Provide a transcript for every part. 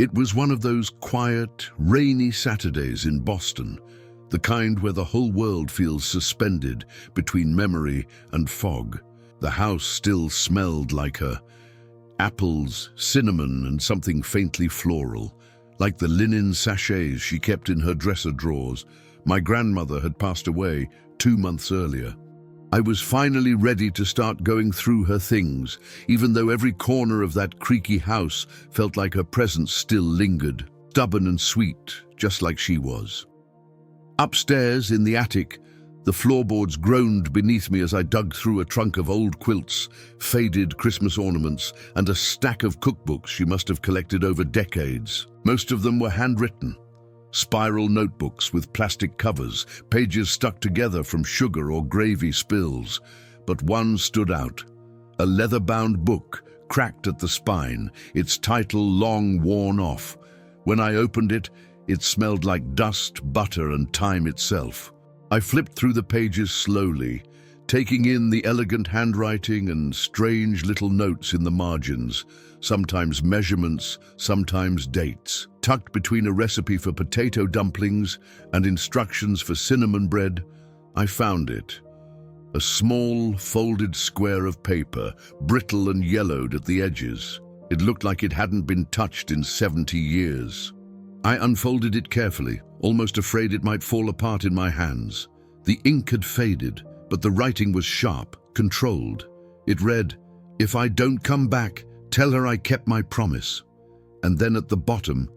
It was one of those quiet, rainy Saturdays in Boston, the kind where the whole world feels suspended between memory and fog. The house still smelled like her. Apples, cinnamon, and something faintly floral, like the linen sachets she kept in her dresser drawers. My grandmother had passed away 2 months earlier. I was finally ready to start going through her things, even though every corner of that creaky house felt like her presence still lingered, stubborn and sweet, just like she was. Upstairs in the attic, the floorboards groaned beneath me as I dug through a trunk of old quilts, faded Christmas ornaments, and a stack of cookbooks she must have collected over decades. Most of them were handwritten. Spiral notebooks with plastic covers, pages stuck together from sugar or gravy spills. But one stood out. A leather-bound book, cracked at the spine, its title long worn off. When I opened it, it smelled like dust, butter, and time itself. I flipped through the pages slowly, taking in the elegant handwriting and strange little notes in the margins, sometimes measurements, sometimes dates. Tucked between a recipe for potato dumplings and instructions for cinnamon bread, I found it. A small, folded square of paper, brittle and yellowed at the edges. It looked like it hadn't been touched in 70 years. I unfolded it carefully, almost afraid it might fall apart in my hands. The ink had faded, but the writing was sharp, controlled. It read, "If I don't come back, tell her I kept my promise." And then at the bottom,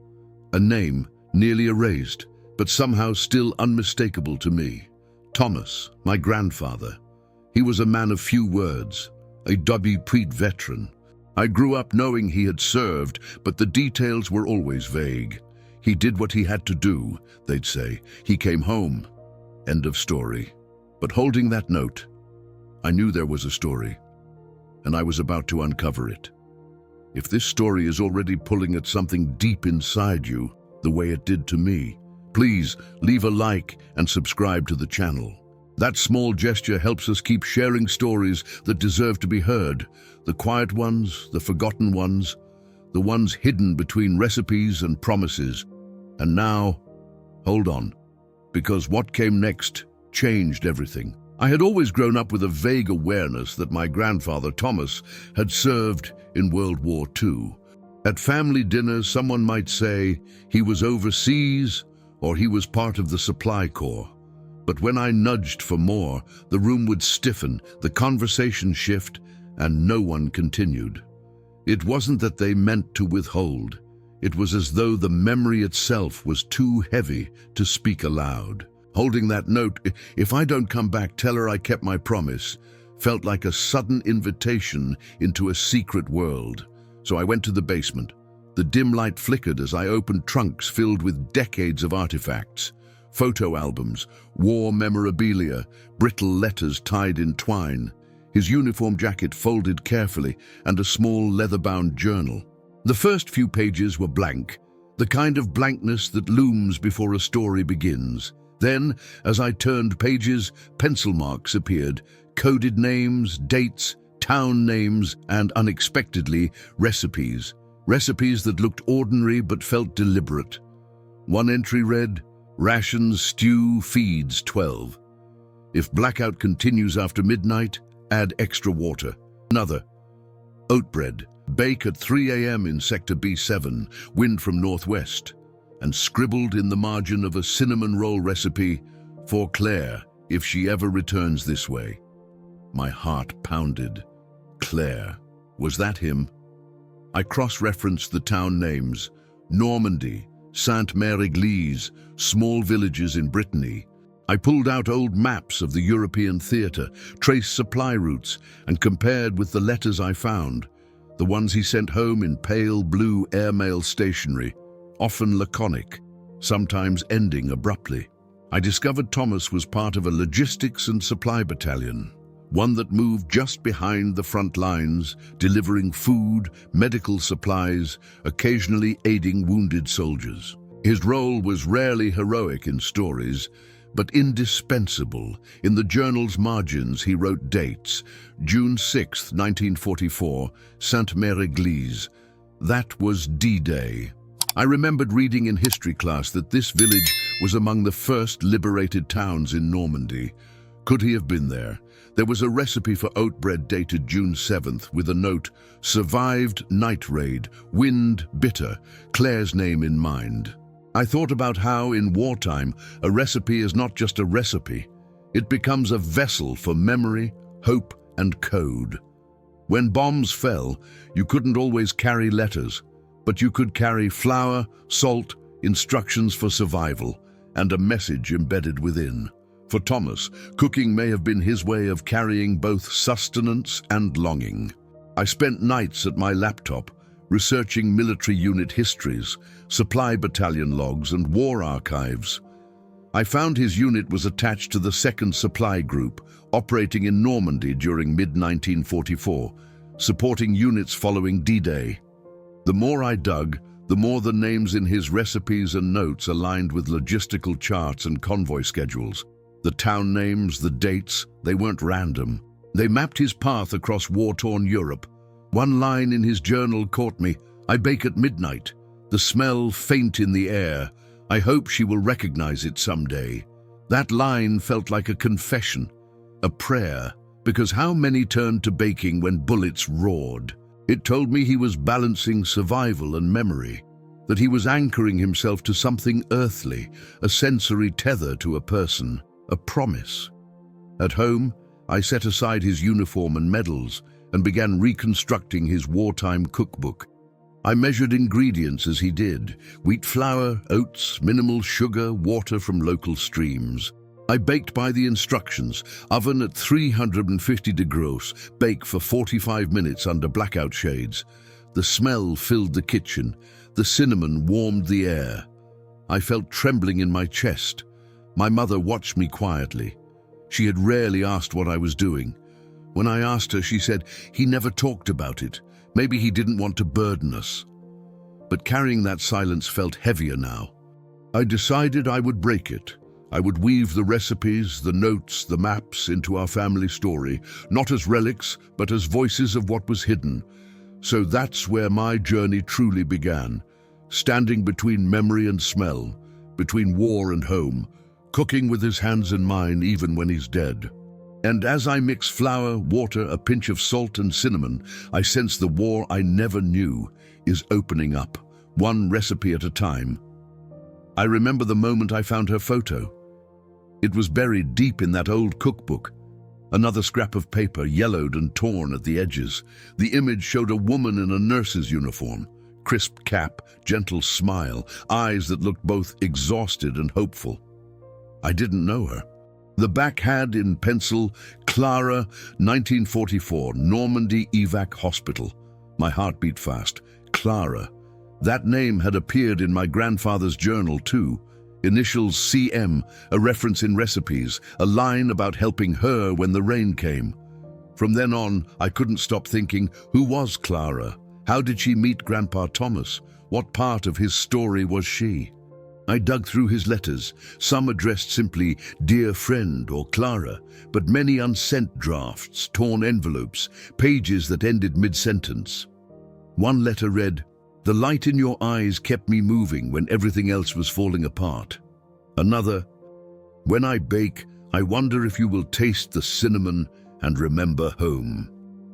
a name, nearly erased, but somehow still unmistakable to me. Thomas, my grandfather. He was a man of few words, a WP veteran. I grew up knowing he had served, but the details were always vague. He did what he had to do, they'd say. He came home. End of story. But holding that note, I knew there was a story, and I was about to uncover it. If this story is already pulling at something deep inside you, the way it did to me, please leave a like and subscribe to the channel. That small gesture helps us keep sharing stories that deserve to be heard, the quiet ones, the forgotten ones, the ones hidden between recipes and promises. And now, hold on, because what came next changed everything. I had always grown up with a vague awareness that my grandfather, Thomas, had served in World War II. At family dinners, someone might say he was overseas or he was part of the supply corps. But when I nudged for more, the room would stiffen, the conversation shift, and no one continued. It wasn't that they meant to withhold. It was as though the memory itself was too heavy to speak aloud. Holding that note, "If I don't come back, tell her I kept my promise," felt like a sudden invitation into a secret world. So I went to the basement. The dim light flickered as I opened trunks filled with decades of artifacts. Photo albums, war memorabilia, brittle letters tied in twine, his uniform jacket folded carefully, and a small leather-bound journal. The first few pages were blank, the kind of blankness that looms before a story begins. Then, as I turned pages, pencil marks appeared, coded names, dates, town names, and unexpectedly, recipes. Recipes that looked ordinary but felt deliberate. One entry read, "Rations, stew, feeds 12. If blackout continues after midnight, add extra water." Another, "Oat bread, bake at 3 a.m. in Sector B7, wind from northwest." And scribbled in the margin of a cinnamon roll recipe, "For Claire, if she ever returns this way." My heart pounded. Claire. Was that him? I cross-referenced the town names. Normandy, Sainte-Mère-Église, small villages in Brittany. I pulled out old maps of the European theatre, traced supply routes, and compared with the letters I found. The ones he sent home in pale blue airmail stationery, often laconic, sometimes ending abruptly. I discovered Thomas was part of a logistics and supply battalion, one that moved just behind the front lines, delivering food, medical supplies, occasionally aiding wounded soldiers. His role was rarely heroic in stories, but indispensable. In the journal's margins, he wrote dates. June 6, 1944, Sainte-Mère-Église. That was D-Day. I remembered reading in history class that this village was among the first liberated towns in Normandy. Could he have been there? There was a recipe for oat bread dated June 7th with a note, "Survived night raid, wind bitter, Claire's name in mind." I thought about how, in wartime, a recipe is not just a recipe. It becomes a vessel for memory, hope, and code. When bombs fell, you couldn't always carry letters, but you could carry flour, salt, instructions for survival, and a message embedded within. For Thomas, cooking may have been his way of carrying both sustenance and longing. I spent nights at my laptop, researching military unit histories, supply battalion logs, and war archives. I found his unit was attached to the 2nd Supply Group, operating in Normandy during mid-1944, supporting units following D-Day. The more I dug, the more the names in his recipes and notes aligned with logistical charts and convoy schedules. The town names, the dates, they weren't random. They mapped his path across war-torn Europe. One line in his journal caught me: "I bake at midnight. The smell faint in the air. I hope she will recognize it someday." That line felt like a confession, a prayer, because how many turned to baking when bullets roared? It told me he was balancing survival and memory, that he was anchoring himself to something earthly, a sensory tether to a person, a promise. At home, I set aside his uniform and medals and began reconstructing his wartime cookbook. I measured ingredients as he did: wheat flour, oats, minimal sugar, water from local streams. I baked by the instructions: oven at 350 degrees, bake for 45 minutes under blackout shades. The smell filled the kitchen. The cinnamon warmed the air. I felt trembling in my chest. My mother watched me quietly. She had rarely asked what I was doing. When I asked her, she said he never talked about it. Maybe he didn't want to burden us. But carrying that silence felt heavier now. I decided I would break it. I would weave the recipes, the notes, the maps into our family story, not as relics, but as voices of what was hidden. So that's where my journey truly began, standing between memory and smell, between war and home, cooking with his hands in mine even when he's dead. And as I mix flour, water, a pinch of salt and cinnamon, I sense the war I never knew is opening up, one recipe at a time. I remember the moment I found her photo. It was buried deep in that old cookbook. Another scrap of paper, yellowed and torn at the edges. The image showed a woman in a nurse's uniform, crisp cap, gentle smile, eyes that looked both exhausted and hopeful. I didn't know her. The back had, in pencil, "Clara, 1944, Normandy Evac Hospital." My heart beat fast. Clara. That name had appeared in my grandfather's journal too. Initials CM, a reference in recipes, a line about helping her when the rain came. From then on, I couldn't stop thinking, who was Clara? How did she meet Grandpa Thomas? What part of his story was she? I dug through his letters, some addressed simply "Dear Friend" or "Clara," but many unsent drafts, torn envelopes, pages that ended mid-sentence. One letter read, "The light in your eyes kept me moving when everything else was falling apart." Another, "When I bake, I wonder if you will taste the cinnamon and remember home."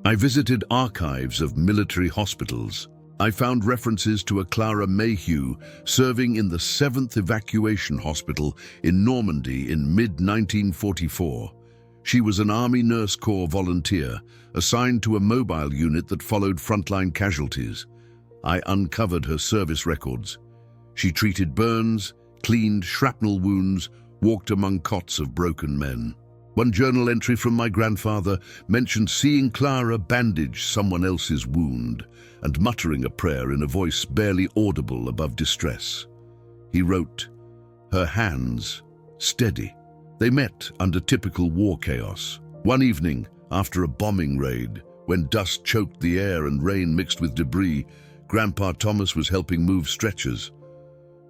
I visited archives of military hospitals. I found references to a Clara Mayhew serving in the 7th Evacuation Hospital in Normandy in mid-1944. She was an Army Nurse Corps volunteer, assigned to a mobile unit that followed frontline casualties. I uncovered her service records. She treated burns, cleaned shrapnel wounds, walked among cots of broken men. One journal entry from my grandfather mentioned seeing Clara bandage someone else's wound and muttering a prayer in a voice barely audible above distress. He wrote, "Her hands, steady." They met under typical war chaos. One evening, after a bombing raid, when dust choked the air and rain mixed with debris, Grandpa Thomas was helping move stretchers.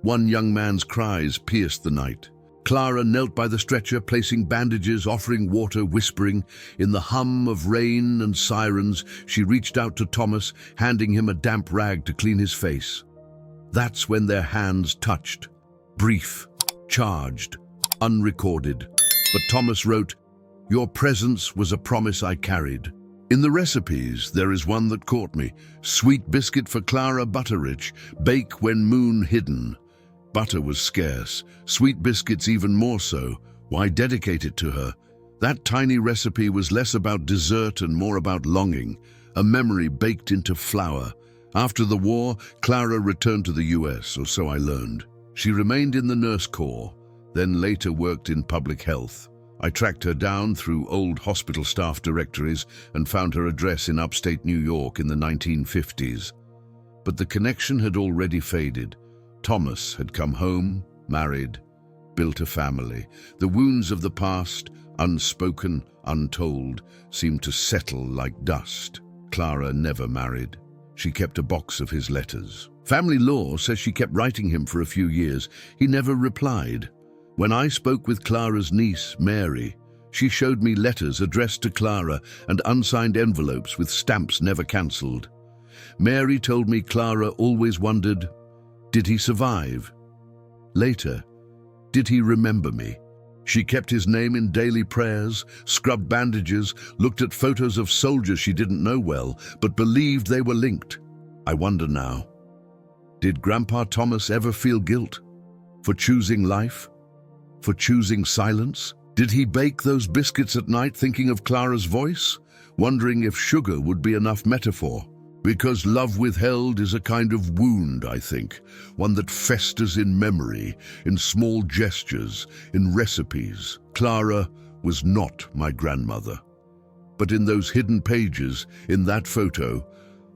One young man's cries pierced the night. Clara knelt by the stretcher, placing bandages, offering water, whispering. In the hum of rain and sirens, she reached out to Thomas, handing him a damp rag to clean his face. That's when their hands touched. Brief, charged, unrecorded. But Thomas wrote, "Your presence was a promise I carried." In the recipes, there is one that caught me. Sweet biscuit for Clara, butter-rich, bake when moon hidden. Butter was scarce, sweet biscuits even more so. Why dedicate it to her? That tiny recipe was less about dessert and more about longing, a memory baked into flour. After the war, Clara returned to the US, or so I learned. She remained in the nurse corps, then later worked in public health. I tracked her down through old hospital staff directories and found her address in upstate New York in the 1950s. But the connection had already faded. Thomas had come home, married, built a family. The wounds of the past, unspoken, untold, seemed to settle like dust. Clara never married. She kept a box of his letters. Family law says she kept writing him for a few years. He never replied. When I spoke with Clara's niece, Mary, she showed me letters addressed to Clara and unsigned envelopes with stamps never cancelled. Mary told me Clara always wondered, did he survive? Later, did he remember me? She kept his name in daily prayers, scrubbed bandages, looked at photos of soldiers she didn't know well, but believed they were linked. I wonder now, did Grandpa Thomas ever feel guilt for choosing life? For choosing silence? Did he bake those biscuits at night thinking of Clara's voice, wondering if sugar would be enough metaphor? Because love withheld is a kind of wound, I think, one that festers in memory, in small gestures, in recipes. Clara was not my grandmother. But in those hidden pages, in that photo,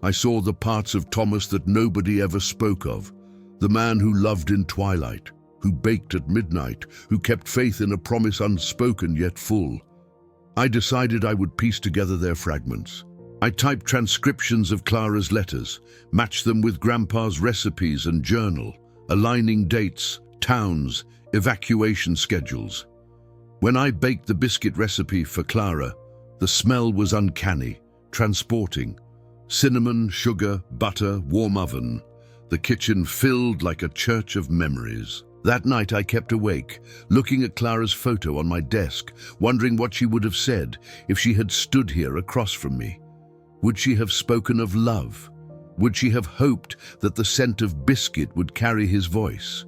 I saw the parts of Thomas that nobody ever spoke of. The man who loved in twilight, who baked at midnight, who kept faith in a promise unspoken yet full. I decided I would piece together their fragments. I typed transcriptions of Clara's letters, matched them with Grandpa's recipes and journal, aligning dates, towns, evacuation schedules. When I baked the biscuit recipe for Clara, the smell was uncanny, transporting. Cinnamon, sugar, butter, warm oven. The kitchen filled like a church of memories. That night I kept awake, looking at Clara's photo on my desk, wondering what she would have said if she had stood here across from me. Would she have spoken of love? Would she have hoped that the scent of biscuit would carry his voice?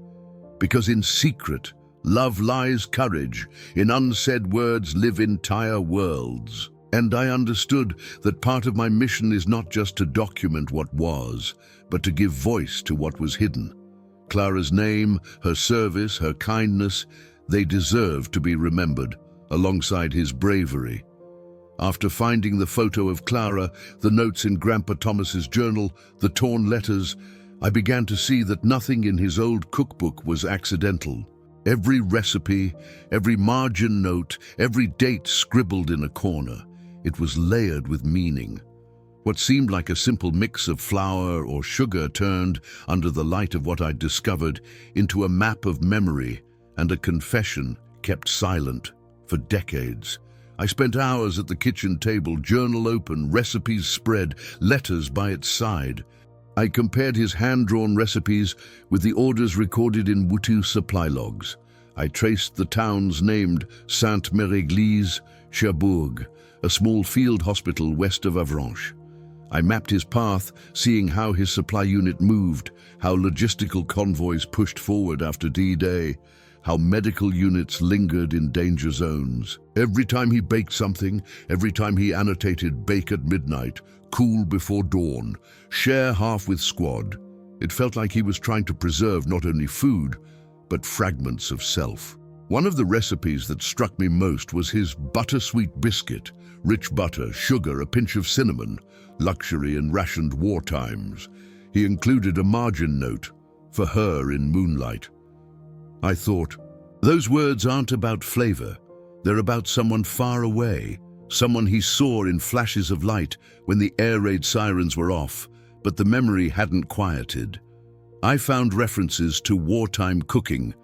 Because in secret, love lies courage, in unsaid words live entire worlds. And I understood that part of my mission is not just to document what was, but to give voice to what was hidden. Clara's name, her service, her kindness, they deserve to be remembered, alongside his bravery. After finding the photo of Clara, the notes in Grandpa Thomas's journal, the torn letters, I began to see that nothing in his old cookbook was accidental. Every recipe, every margin note, every date scribbled in a corner, it was layered with meaning. What seemed like a simple mix of flour or sugar turned, under the light of what I'd discovered, into a map of memory and a confession kept silent for decades. I spent hours at the kitchen table, journal open, recipes spread, letters by its side. I compared his hand-drawn recipes with the orders recorded in Wutu supply logs. I traced the towns named Sainte-Mère-Église, Cherbourg, a small field hospital west of Avranches. I mapped his path, seeing how his supply unit moved, how logistical convoys pushed forward after D-Day, how medical units lingered in danger zones. Every time he baked something, every time he annotated bake at midnight, cool before dawn, share half with squad, it felt like he was trying to preserve not only food, but fragments of self. One of the recipes that struck me most was his buttersweet biscuit, rich butter, sugar, a pinch of cinnamon, luxury in rationed war times. He included a margin note, for her in moonlight. I thought, those words aren't about flavor. They're about someone far away, someone he saw in flashes of light when the air raid sirens were off, but the memory hadn't quieted. I found references to wartime cooking,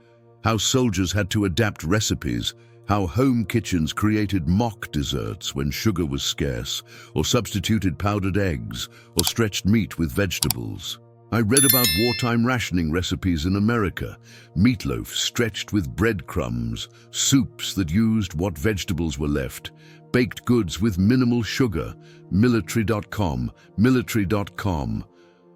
how soldiers had to adapt recipes, how home kitchens created mock desserts when sugar was scarce, or substituted powdered eggs, or stretched meat with vegetables. I read about wartime rationing recipes in America, meatloaf stretched with breadcrumbs, soups that used what vegetables were left, baked goods with minimal sugar, military.com.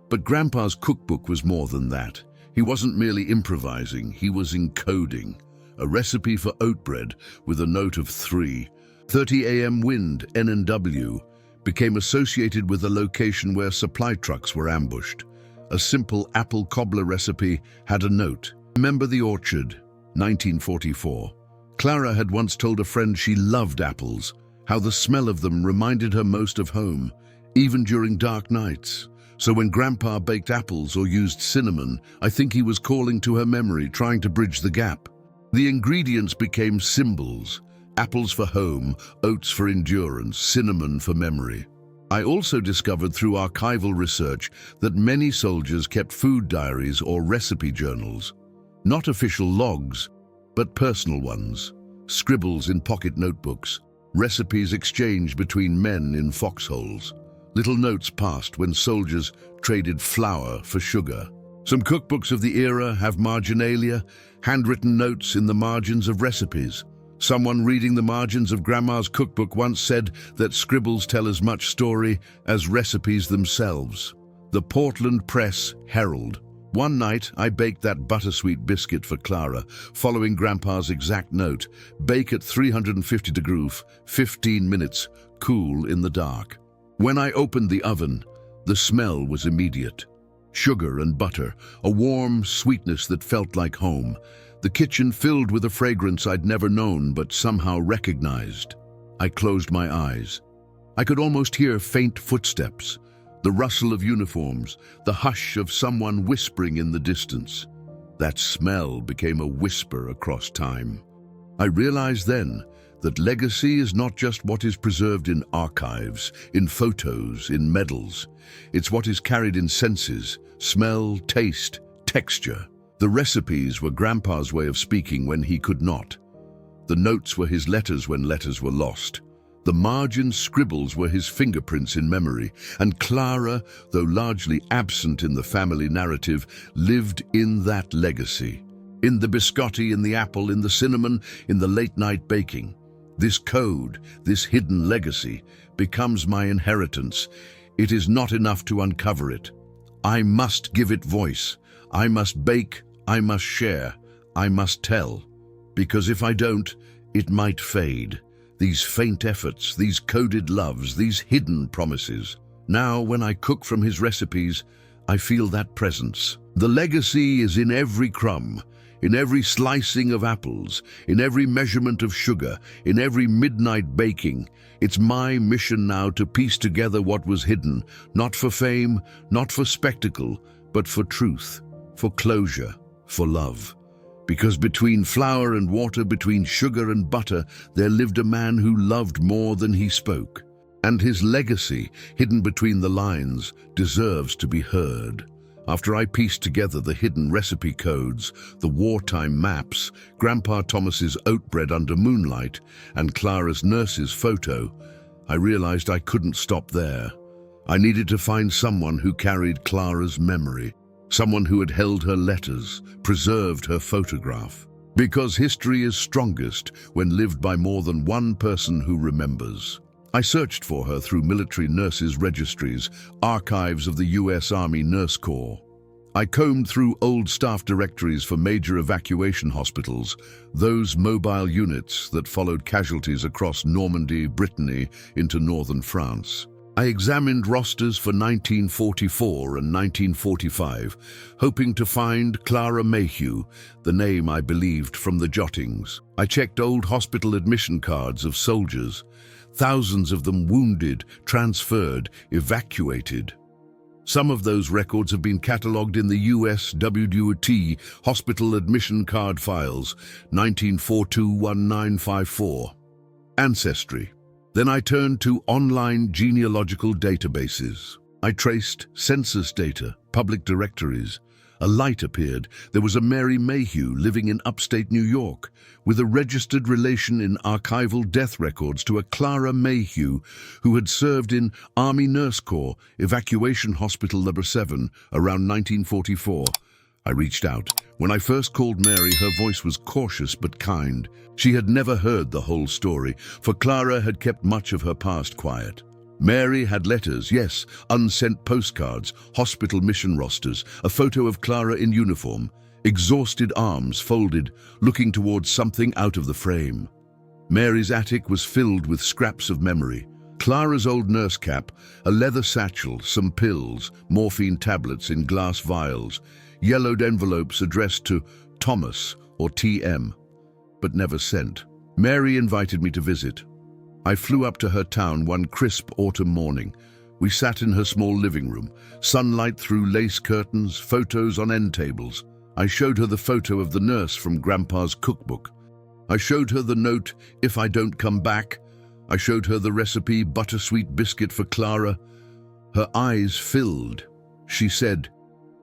But Grandpa's cookbook was more than that. He wasn't merely improvising, he was encoding. A recipe for oat bread with a note of 3:30 a.m. wind, N&W, became associated with a location where supply trucks were ambushed. A simple apple cobbler recipe had a note. Remember the orchard, 1944. Clara had once told a friend she loved apples, how the smell of them reminded her most of home, even during dark nights. So when Grandpa baked apples or used cinnamon, I think he was calling to her memory, trying to bridge the gap. The ingredients became symbols: apples for home, oats for endurance, cinnamon for memory. I also discovered through archival research that many soldiers kept food diaries or recipe journals. Not official logs, but personal ones. Scribbles in pocket notebooks, recipes exchanged between men in foxholes. Little notes passed when soldiers traded flour for sugar. Some cookbooks of the era have marginalia, handwritten notes in the margins of recipes. Someone reading the margins of Grandma's cookbook once said that scribbles tell as much story as recipes themselves. The Portland Press Herald. One night, I baked that buttersweet biscuit for Clara, following Grandpa's exact note: bake at 350 degrees, 15 minutes, cool in the dark. When I opened the oven, the smell was immediate. Sugar and butter, a warm sweetness that felt like home. The kitchen filled with a fragrance I'd never known but somehow recognized. I closed my eyes. I could almost hear faint footsteps, the rustle of uniforms, the hush of someone whispering in the distance. That smell became a whisper across time. I realized then that legacy is not just what is preserved in archives, in photos, in medals. It's what is carried in senses: smell, taste, texture. The recipes were Grandpa's way of speaking when he could not. The notes were his letters when letters were lost. The margin scribbles were his fingerprints in memory, and Clara, though largely absent in the family narrative, lived in that legacy. In the biscotti, in the apple, in the cinnamon, in the late-night baking. This code, this hidden legacy, becomes my inheritance. It is not enough to uncover it. I must give it voice. I must bake, I must share, I must tell. Because if I don't, it might fade. These faint efforts, these coded loves, these hidden promises. Now, when I cook from his recipes, I feel that presence. The legacy is in every crumb, in every slicing of apples, in every measurement of sugar, in every midnight baking. It's my mission now to piece together what was hidden, not for fame, not for spectacle, but for truth, for closure, for love. Because between flour and water, between sugar and butter, there lived a man who loved more than he spoke. And his legacy, hidden between the lines, deserves to be heard. After I pieced together the hidden recipe codes, the wartime maps, Grandpa Thomas's oat bread under moonlight, and Clara's nurse's photo, I realized I couldn't stop there. I needed to find someone who carried Clara's memory, someone who had held her letters, preserved her photograph. Because history is strongest when lived by more than one person who remembers. I searched for her through military nurses' registries, archives of the U.S. Army Nurse Corps. I combed through old staff directories for major evacuation hospitals, those mobile units that followed casualties across Normandy, Brittany, into northern France. I examined rosters for 1944 and 1945, hoping to find Clara Mayhew, the name I believed from the jottings. I checked old hospital admission cards of soldiers, thousands of them wounded, transferred, evacuated. Some of those records have been catalogued in the US WWT Hospital Admission Card Files, 1942-1954. Ancestry. Then I turned to online genealogical databases. I traced census data, public directories. A light appeared. There was a Mary Mayhew living in upstate New York, with a registered relation in archival death records to a Clara Mayhew who had served in Army Nurse Corps Evacuation Hospital No. 7 around 1944. I reached out. When I first called Mary, her voice was cautious but kind. She had never heard the whole story, for Clara had kept much of her past quiet. Mary had letters, yes, unsent postcards, hospital mission rosters, a photo of Clara in uniform, exhausted arms folded, looking towards something out of the frame. Mary's attic was filled with scraps of memory. Clara's old nurse cap, a leather satchel, some pills, morphine tablets in glass vials, yellowed envelopes addressed to Thomas or TM, but never sent. Mary invited me to visit. I flew up to her town one crisp autumn morning. We sat in her small living room, sunlight through lace curtains, photos on end tables. I showed her the photo of the nurse from Grandpa's cookbook. I showed her the note, "If I don't come back." I showed her the recipe, buttersweet biscuit for Clara. Her eyes filled. She said,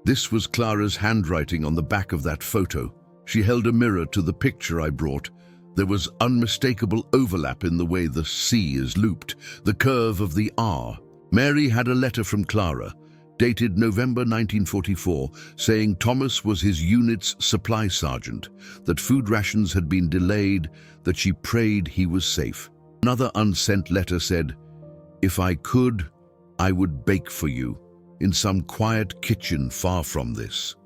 this was Clara's handwriting on the back of that photo. She held a mirror to the picture I brought. There was unmistakable overlap in the way the C is looped, the curve of the R. Mary had a letter from Clara, dated November 1944, saying Thomas was his unit's supply sergeant, that food rations had been delayed, that she prayed he was safe. Another unsent letter said, "If I could, I would bake for you, in some quiet kitchen far from this."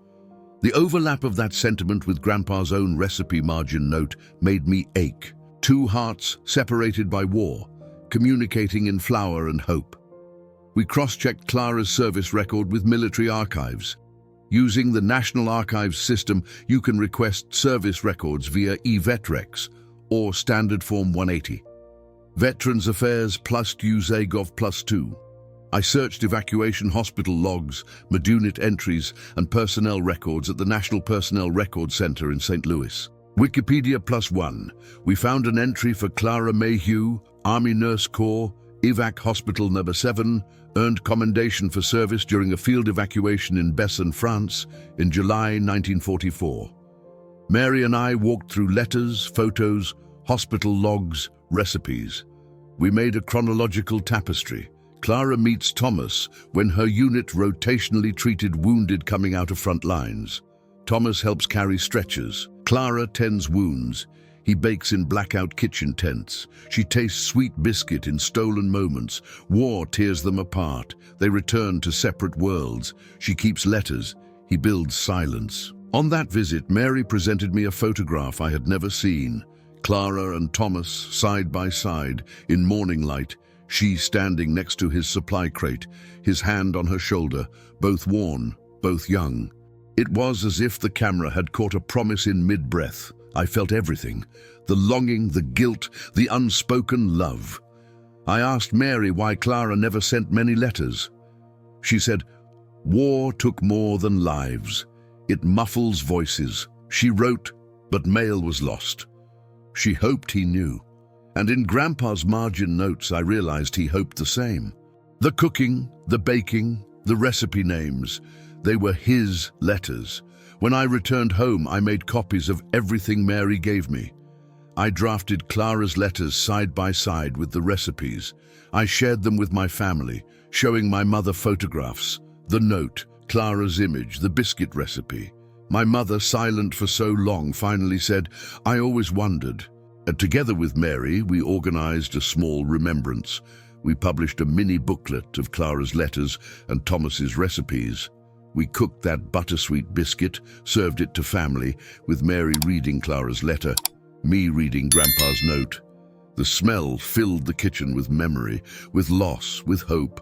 The overlap of that sentiment with Grandpa's own recipe margin note made me ache. Two hearts separated by war, communicating in flower and hope. We cross-checked Clara's service record with military archives. Using the National Archives system, you can request service records via eVetRex or Standard Form 180. Veterans Affairs plus USAGOV plus 2. I searched evacuation hospital logs, MedUnit entries, and personnel records at the National Personnel Record Center in St. Louis. Wikipedia plus 1. We found an entry for Clara Mayhew, Army Nurse Corps, Evac Hospital No. 7, earned commendation for service during a field evacuation in Besson, France, in July 1944. Mary and I walked through letters, photos, hospital logs, recipes. We made a chronological tapestry. Clara meets Thomas when her unit rotationally treated wounded coming out of front lines. Thomas helps carry stretchers. Clara tends wounds. He bakes in blackout kitchen tents. She tastes sweet biscuit in stolen moments. War tears them apart. They return to separate worlds. She keeps letters. He builds silence. On that visit, Mary presented me a photograph I had never seen. Clara and Thomas side by side in morning light, she standing next to his supply crate, his hand on her shoulder, both worn, both young. It was as if the camera had caught a promise in mid-breath. I felt everything, the longing, the guilt, the unspoken love. I asked Mary why Clara never sent many letters. She said, "War took more than lives. It muffles voices." She wrote, but mail was lost. She hoped he knew. And in Grandpa's margin notes, I realized he hoped the same. The cooking, the baking, the recipe names, they were his letters. When I returned home, I made copies of everything Mary gave me. I drafted Clara's letters side by side with the recipes. I shared them with my family, showing my mother photographs, the note, Clara's image, the biscuit recipe. My mother, silent for so long, finally said, "I always wondered." And together with Mary, we organized a small remembrance. We published a mini booklet of Clara's letters and Thomas's recipes. We cooked that buttersweet biscuit, served it to family, with Mary reading Clara's letter, me reading Grandpa's note. The smell filled the kitchen with memory, with loss, with hope.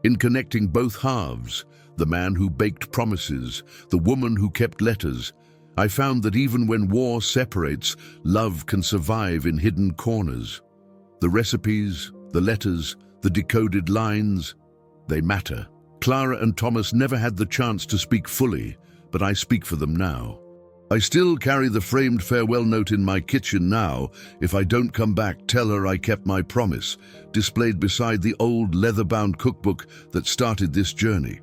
In connecting both halves, the man who baked promises, the woman who kept letters, I found that even when war separates, love can survive in hidden corners. The recipes, the letters, the decoded lines, they matter. Clara and Thomas never had the chance to speak fully, but I speak for them now. I still carry the framed farewell note in my kitchen now. "If I don't come back, tell her I kept my promise," displayed beside the old leather-bound cookbook that started this journey.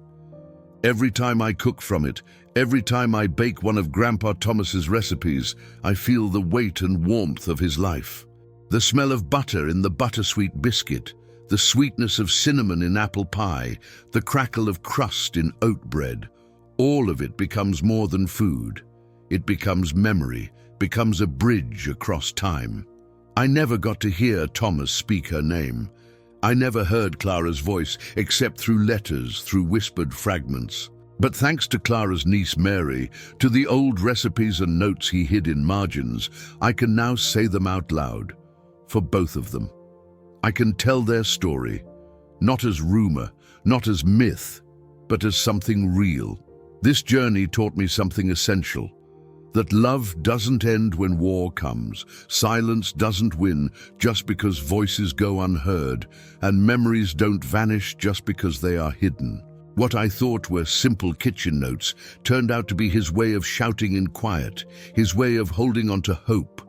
Every time I cook from it, Every time I bake one of Grandpa Thomas's recipes, I feel the weight and warmth of his life. The smell of butter in the buttersweet biscuit, the sweetness of cinnamon in apple pie, the crackle of crust in oat bread, all of it becomes more than food. It becomes memory, becomes a bridge across time. I never got to hear Thomas speak her name. I never heard Clara's voice except through letters, through whispered fragments. But thanks to Clara's niece Mary, to the old recipes and notes he hid in margins, I can now say them out loud, for both of them. I can tell their story, not as rumor, not as myth, but as something real. This journey taught me something essential, that love doesn't end when war comes, silence doesn't win just because voices go unheard, and memories don't vanish just because they are hidden. What I thought were simple kitchen notes turned out to be his way of shouting in quiet, his way of holding on to hope.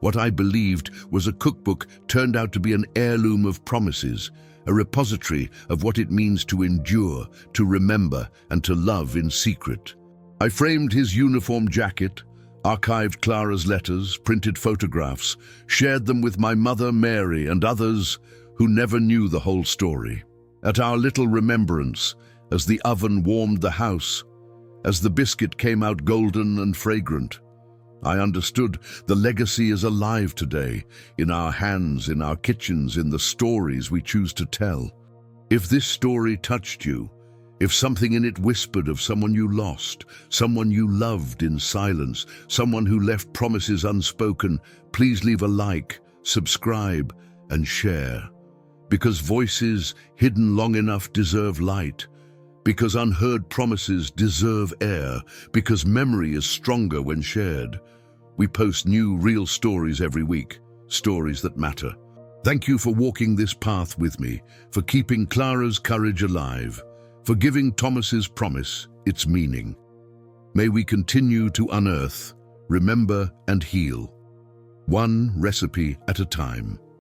What I believed was a cookbook turned out to be an heirloom of promises, a repository of what it means to endure, to remember, and to love in secret. I framed his uniform jacket, archived Clara's letters, printed photographs, shared them with my mother Mary and others who never knew the whole story. At our little remembrance, as the oven warmed the house, as the biscuit came out golden and fragrant, I understood the legacy is alive today, in our hands, in our kitchens, in the stories we choose to tell. If this story touched you, if something in it whispered of someone you lost, someone you loved in silence, someone who left promises unspoken, please leave a like, subscribe, and share. Because voices hidden long enough deserve light, because unheard promises deserve air, because memory is stronger when shared. We post new, real stories every week, stories that matter. Thank you for walking this path with me, for keeping Clara's courage alive, for giving Thomas's promise its meaning. May we continue to unearth, remember, and heal, one recipe at a time.